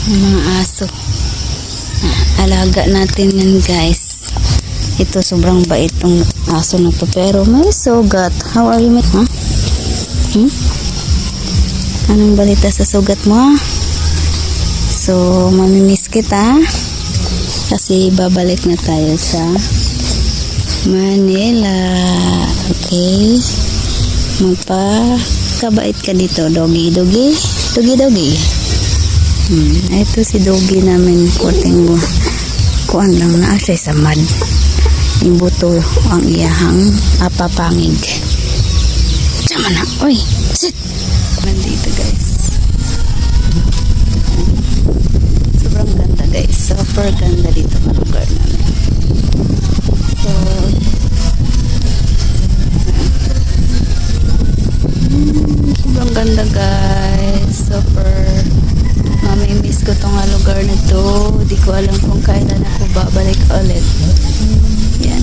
Yung mga aso. Alaga natin yan guys. Ito sobrang bait tong aso na to. Pero may sugat. How are you, mate? Huh? Anong balita sa sugat mo? So, mamimiss kita. Kasi babalik na tayo sa Manila. Okay? Magpakabait ka dito. Doggy. Ito si doggy namin. Kuting kuan lang na siya sa mad. Ibuto ang iyahang apapangig. Sama na. Uy, sit! Nandito guys. Sobrang ganda guys. Super ganda dito sa lugar namin. So, sobrang ganda guys. Super mamimiss ko tong lugar na to. Di ko alam kung kailan ako babalik ulit. Yan.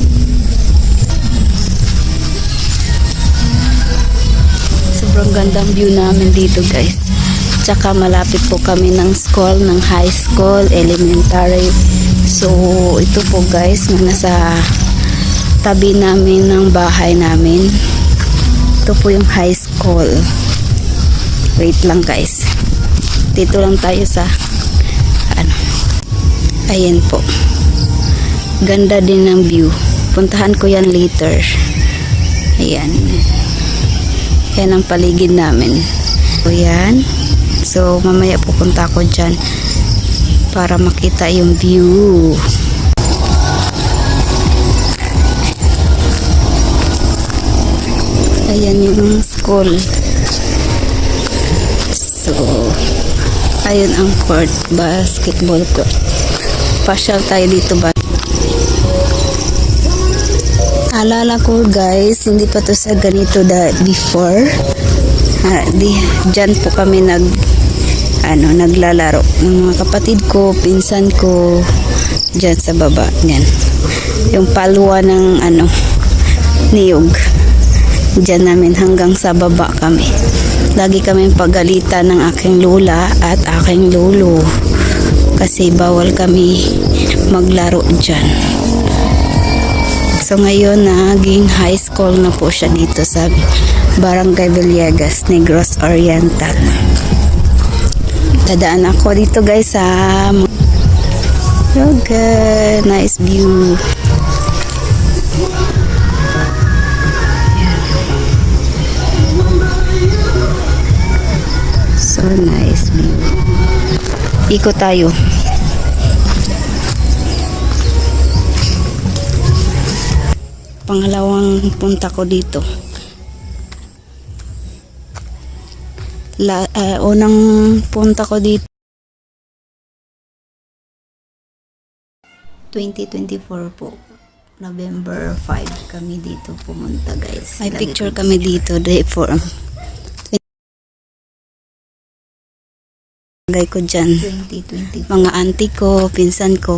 Sobrang gandang view namin dito guys. Tsaka malapit po kami ng school, ng high school, elementary. So ito po guys na nasa tabi namin ng bahay namin. Ito po yung high school. Wait lang guys. Dito lang tayo sa ayan po. Ganda din ng view. Puntahan ko yan later. Ayan. Yan ang paligid namin. So yan. So mamaya pupunta ako dyan para makita yung view. Ayan yung school. So ayun ang court, basketball court. Pasyal tayo dito ba? Alala ko guys, hindi pa to sa ganito before. Diyan po kami naglalaro. Ng mga kapatid ko, pinsan ko, diyan sa baba. Yan. Yung palwa ng niyog. Diyan namin hanggang sa baba kami. Lagi kami pagalitan ng aking lola at aking lolo. Kasi bawal kami maglaro dyan. So ngayon naging high school na po siya dito sa Barangay Villegas, Negros Oriental. Dadaan ako dito guys sa okay, nice view. So nice view. Ikot tayo. Pangalawang punta ko dito. Unang punta ko dito 2024 po. November 5 kami dito pumunta guys. May picture kami dito for lagay ko dyan. 2024. Mga auntie ko, pinsan ko.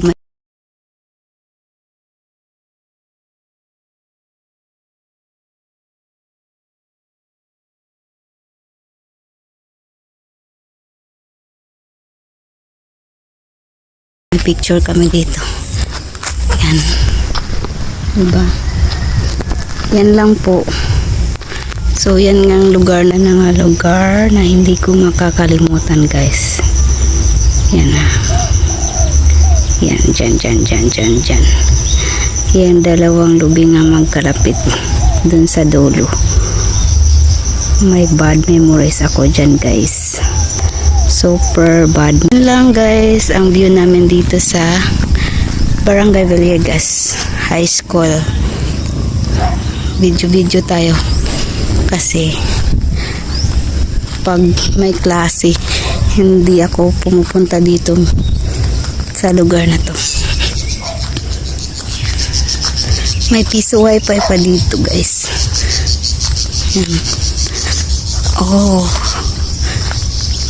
Picture kami dito. Yan. Diba? Yan lang po. So, yan ngang lugar na lugar na hindi ko makakalimutan, guys. Yan na. Yan, dyan. Yan, dalawang lubi nga magkalapit dun sa dulo. May bad memories ako dyan, guys. Super bad. Yun lang guys ang view namin dito sa Barangay Villegas High School. Video tayo kasi pag may klase hindi ako pumupunta dito sa lugar na to. May piso wifi pa dito guys. Yan. Oh,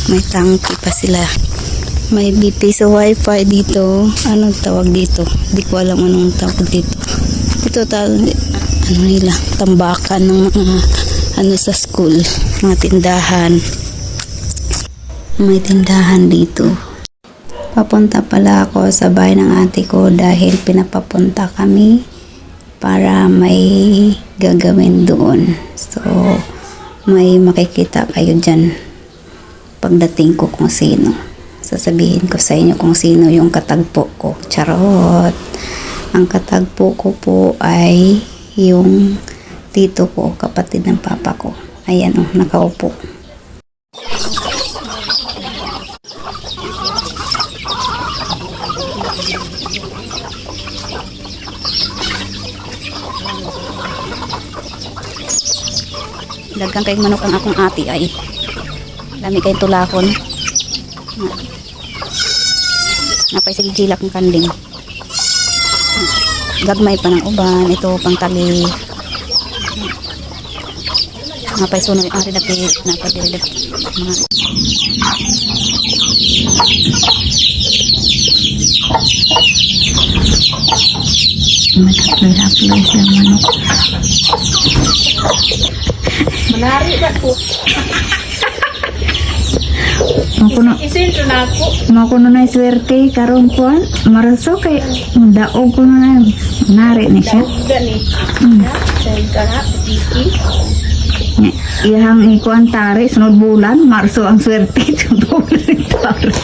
may tangki pa sila. May piso wifi dito. Anong tawag dito? Hindi ko alam anong tawag dito. Ito nila, tambakan ng mga sa school, mga tindahan. May tindahan dito. Papunta pala ako sa bahay ng ate ko dahil pinapapunta kami para may gagawin doon. So, may makikita kayo dyan pagdating ko kung sino. Sasabihin ko sa inyo kung sino yung katagpo ko. Charot! Ang katagpo ko po ay yung tito ko, kapatid ng papa ko. Ayan o, nakaupo. Dagang kayong manok ang akong ati ay. Dami kayong tulakon. Napay sige jilak ng kanding. Gagmay pa ng uban. Ito pang tali. Napay suno yung ari dapit. Napay diri dapit. Mga Haploy siya manok. Manari ba po? Isentro na ako. Makuno na swerte karon kuan maraso kay daog ko na nari ni siya. Gani. Sa kana tiki. Iyang ikuan tari sunod bulan marso ang swerte sunod bulan tari.